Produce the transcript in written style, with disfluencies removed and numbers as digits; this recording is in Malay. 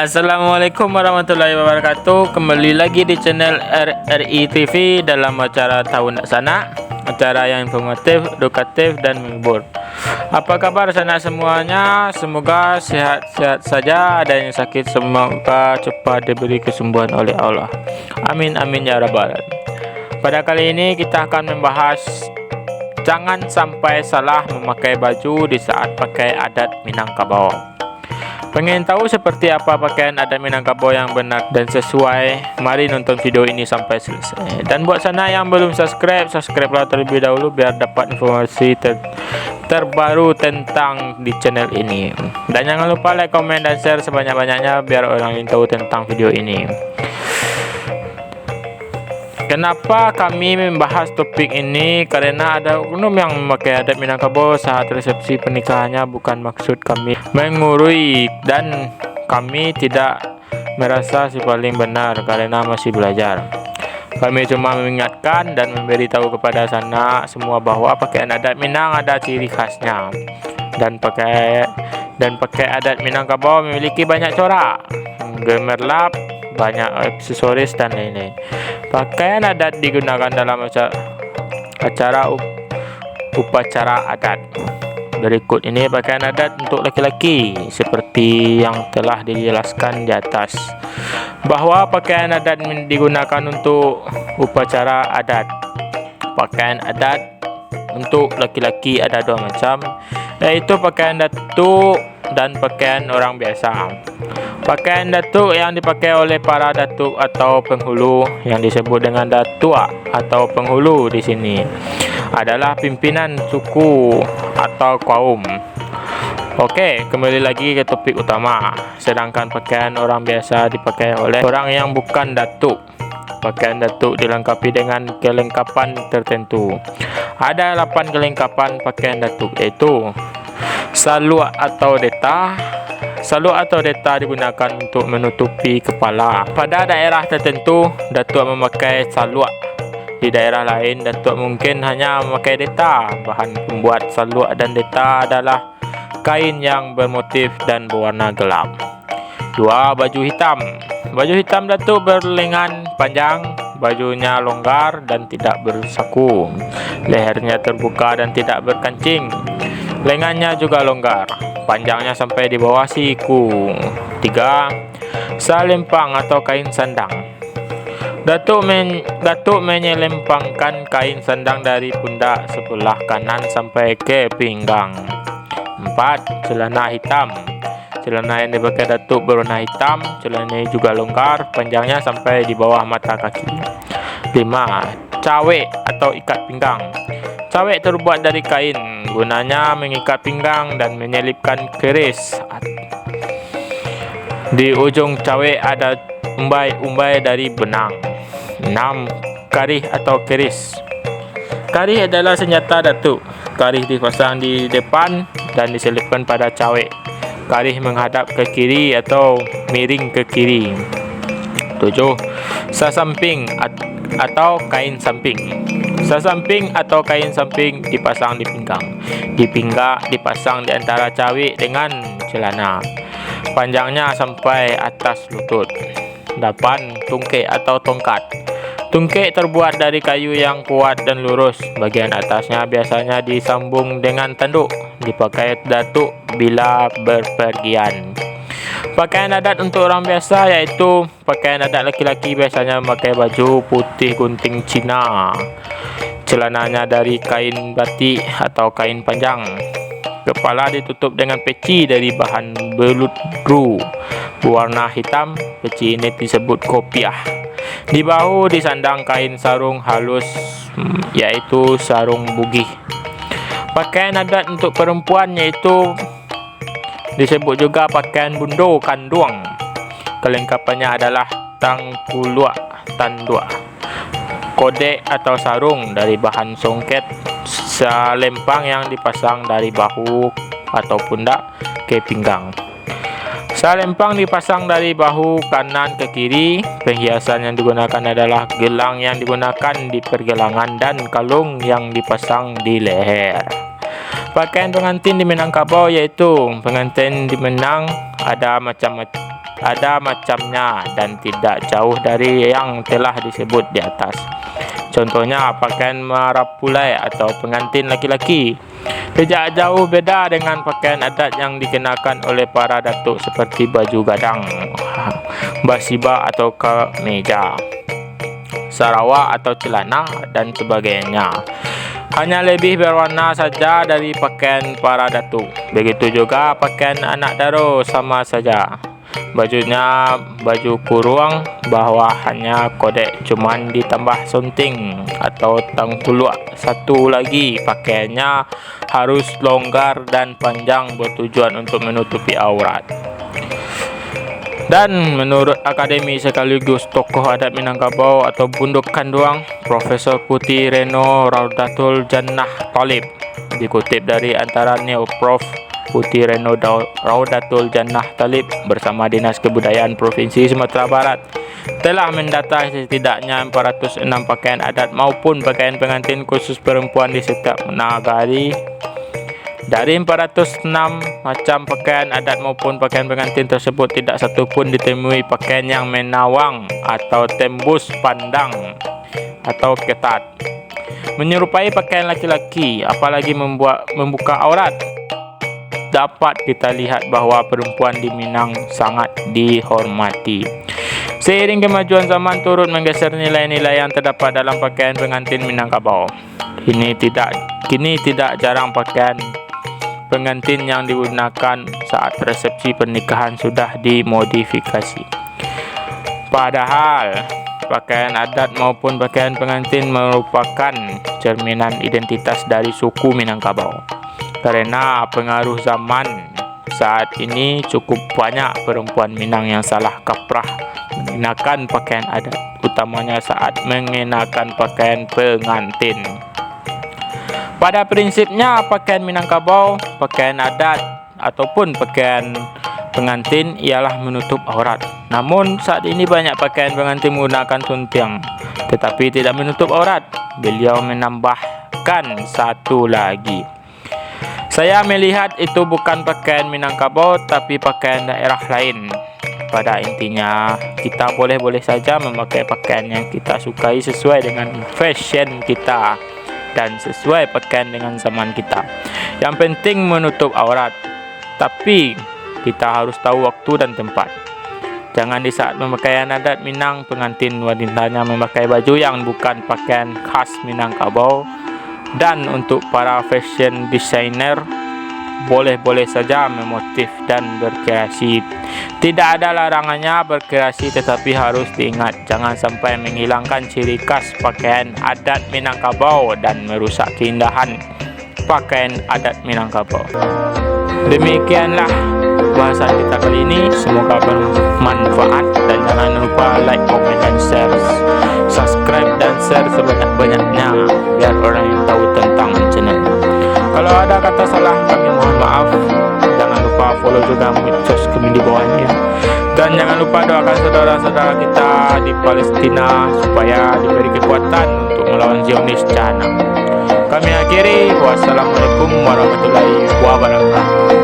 Assalamualaikum warahmatullahi wabarakatuh. Kembali lagi di channel RRI TV dalam acara Tahun Sana, acara yang informatif, edukatif, dan menghibur. Apa kabar sana semuanya? Semoga sehat-sehat saja. Ada yang sakit semoga cepat diberi kesembuhan oleh Allah. Amin amin ya rabbal alamin. Pada kali ini kita akan membahas jangan sampai salah memakai baju di saat pakai adat Minangkabau. Pengen tahu seperti apa pakaian adat Minangkabau yang benar dan sesuai? Mari nonton video ini sampai selesai. Dan buat sana yang belum subscribe-lah terlebih dahulu biar dapat informasi terbaru tentang di channel ini. Dan jangan lupa like, komen, dan share sebanyak-banyaknya biar orang lain tahu tentang video ini. Kenapa kami membahas topik ini? Karena ada oknum yang memakai adat Minangkabau saat resepsi pernikahannya. Bukan maksud kami mengurui, dan kami tidak merasa si paling benar karena masih belajar. Kami cuma mengingatkan dan memberitahu kepada sana semua bahwa pakaian adat Minang ada ciri khasnya, dan pakai adat Minangkabau memiliki banyak corak, gemerlap, banyak aksesoris dan lain-lain. Pakaian adat digunakan dalam acara upacara adat. Berikut ini pakaian adat untuk laki-laki seperti yang telah dijelaskan di atas, bahwa pakaian adat digunakan untuk upacara adat. Pakaian adat untuk laki-laki ada dua macam, yaitu pakaian datuk dan pakaian orang biasa. Pakaian datuk yang dipakai oleh para datuk atau penghulu, yang disebut dengan datua atau penghulu di sini, adalah pimpinan suku atau kaum. Oke, kembali lagi ke topik utama. Sedangkan pakaian orang biasa dipakai oleh orang yang bukan datuk. Pakaian datuk dilengkapi dengan kelengkapan tertentu. Ada 8 kelengkapan pakaian datuk, yaitu saluak atau deta. Saluak atau deta digunakan untuk menutupi kepala. Pada daerah tertentu, datuk memakai saluak. Di daerah lain, datuk mungkin hanya memakai deta. Bahan pembuat saluak dan deta adalah kain yang bermotif dan berwarna gelap. 2. Baju hitam. Baju hitam datuk berlengan panjang, bajunya longgar dan tidak bersaku. Lehernya terbuka dan tidak berkancing. Lengannya juga longgar, panjangnya sampai di bawah siku. 3. Salempang atau kain sandang. Datuk menyelempangkan kain sandang dari pundak sebelah kanan sampai ke pinggang. 4. Celana hitam. Celana yang dipakai datuk berwarna hitam. Celana ini juga longgar, panjangnya sampai di bawah mata kaki. 5. Cawek atau ikat pinggang. Cawek terbuat dari kain, gunanya mengikat pinggang dan menyelipkan keris. Di ujung cawek ada umbai-umbai dari benang. 6. Karih atau keris. Karih adalah senjata datuk. Karih dipasang di depan dan diselipkan pada cawek. Karih menghadap ke kiri atau miring ke kiri. 7. Sasamping atau kain samping. Sasamping atau kain samping dipasang di pinggang. Dipasang di antara cawek dengan celana. Panjangnya sampai atas lutut. 8. Tungkek atau tongkat. Tungkek terbuat dari kayu yang kuat dan lurus. Bagian atasnya biasanya disambung dengan tanduk. Dipakai datuk bila berpergian. Pakaian adat untuk orang biasa, yaitu pakaian adat laki-laki biasanya memakai baju putih gunting Cina. Celananya dari kain batik atau kain panjang. Kepala ditutup dengan peci dari bahan beludru berwarna hitam. Peci ini disebut kopiah. Di bahu disandang kain sarung halus, yaitu sarung bugih. Pakaian adat untuk perempuan yaitu disebut juga pakaian bundo kanduang. Kelengkapannya adalah tangkuluak tandua, kodek atau sarung dari bahan songket, salempang yang dipasang dari bahu atau pundak ke pinggang. Salempang dipasang dari bahu kanan ke kiri. Perhiasan yang digunakan adalah gelang yang digunakan di pergelangan dan kalung yang dipasang di leher. Pakaian pengantin di Minangkabau, yaitu pengantin di Minang ada ada macamnya dan tidak jauh dari yang telah disebut di atas. Contohnya pakaian marapulai atau pengantin laki-laki. Tidak jauh beda dengan pakaian adat yang dikenakan oleh para datuk seperti baju gadang, basiba atau kemeja, sarawak atau celana dan sebagainya. Hanya lebih berwarna saja dari pakaian para datuk. Begitu juga pakaian anak daro sama saja. Bajunya baju kurung, bawahannya kodek cuman ditambah sunting atau tangkuluk. Satu lagi, pakaiannya harus longgar dan panjang bertujuan untuk menutupi aurat. Dan menurut akademi sekaligus tokoh adat Minangkabau atau Bunduk Kanduang, Profesor Putih Reno Raudatul Jannah Talib, dikutip dari antara Neo Prof. Putih Reno Raudatul Jannah Talib bersama Dinas Kebudayaan Provinsi Sumatera Barat telah mendata setidaknya 406 pakaian adat maupun pakaian pengantin khusus perempuan di setiap nagari. Dari 406 macam pakaian adat maupun pakaian pengantin tersebut, tidak satu pun ditemui pakaian yang menawang atau tembus pandang atau ketat, menyerupai pakaian laki-laki, apalagi membuka aurat. Dapat kita lihat bahwa perempuan di Minang sangat dihormati. Seiring kemajuan zaman turut menggeser nilai-nilai yang terdapat dalam pakaian pengantin Minangkabau. Kini tidak jarang pakaian pengantin yang digunakan saat resepsi pernikahan sudah dimodifikasi. Padahal pakaian adat maupun pakaian pengantin merupakan cerminan identitas dari suku Minangkabau. Karena pengaruh zaman saat ini cukup banyak perempuan Minang yang salah kaprah mengenakan pakaian adat, utamanya saat mengenakan pakaian pengantin. Pada prinsipnya pakaian Minangkabau, pakaian adat ataupun pakaian pengantin ialah menutup aurat. Namun saat ini banyak pakaian pengantin menggunakan suntiang tetapi tidak menutup aurat. Beliau menambahkan satu lagi. Saya melihat itu bukan pakaian Minangkabau tapi pakaian daerah lain. Pada intinya kita boleh-boleh saja memakai pakaian yang kita sukai sesuai dengan fashion kita dan sesuai pakaian dengan zaman kita. Yang penting menutup aurat. Tapi kita harus tahu waktu dan tempat. Jangan di saat pemakaian adat Minang, pengantin wanitanya memakai baju yang bukan pakaian khas Minangkabau. Dan untuk para fashion designer, boleh-boleh saja memotif dan berkreasi. Tidak ada larangannya berkreasi, tetapi harus diingat jangan sampai menghilangkan ciri khas pakaian adat Minangkabau dan merusak keindahan pakaian adat Minangkabau. Demikianlah bahasan kita kali ini, semoga bermanfaat dan jangan lupa like, comment, dan share. Subscribe dan share sebanyak-banyaknya biar orang yang tahu tentang channel. Kalau ada kata salah kami mohon maaf. Jangan lupa follow juga medsos kami di bawahnya. Dan jangan lupa doakan saudara-saudara kita di Palestina supaya diberi kekuatan untuk melawan Zionis jahanam. Kami akhiri, wassalamualaikum warahmatullahi wabarakatuh.